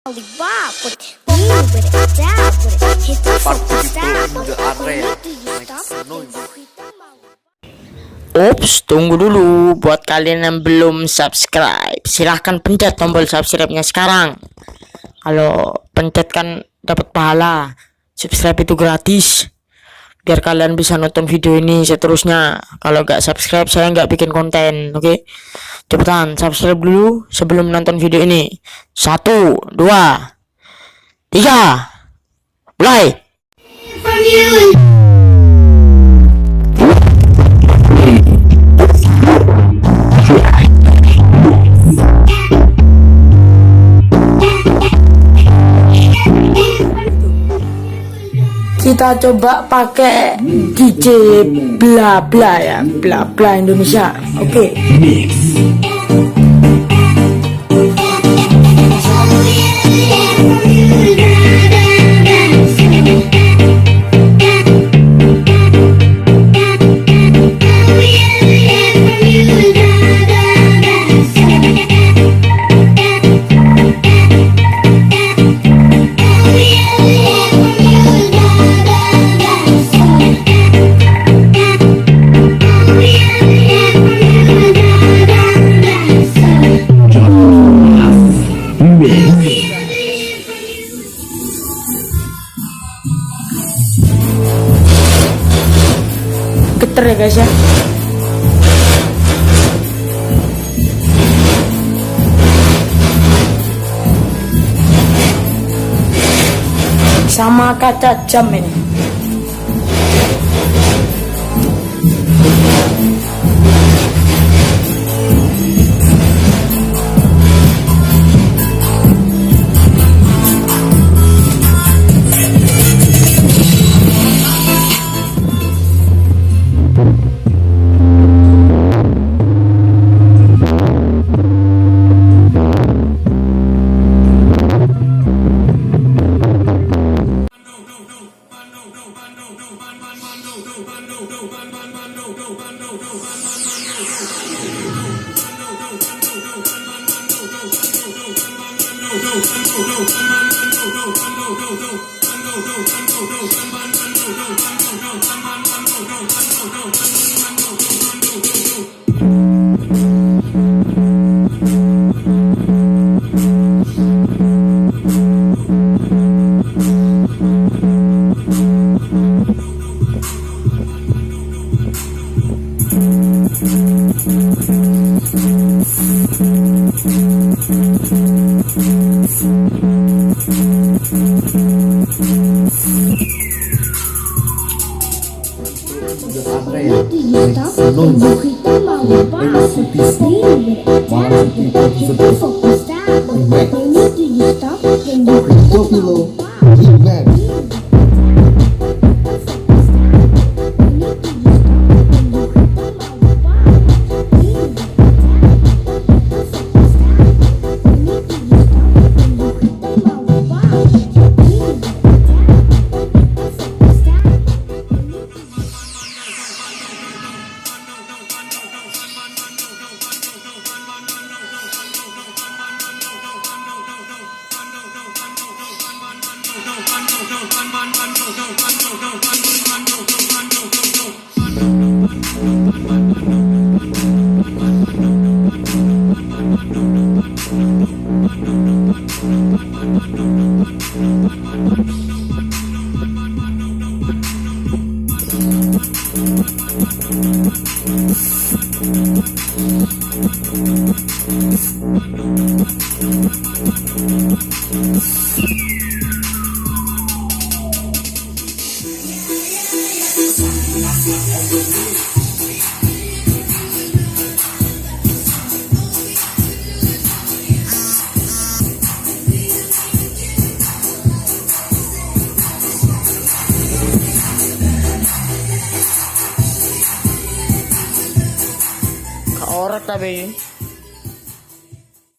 Ups, tunggu dulu. Buat kalian yang belum subscribe, silahkan pencet tombol subscribe-nya sekarang. Kalau pencet kan dapat pahala. Subscribe itu gratis, biar kalian bisa nonton video ini seterusnya. Kalau nggak subscribe, saya nggak bikin konten. Oke, cepetan subscribe dulu sebelum nonton video ini. 1, 2, 3, mulai. Kita coba pakai DJ bla bla ya, bla bla Indonesia. Oke. Geter ya guys ya. Sama kaca jam ini. Orek tapi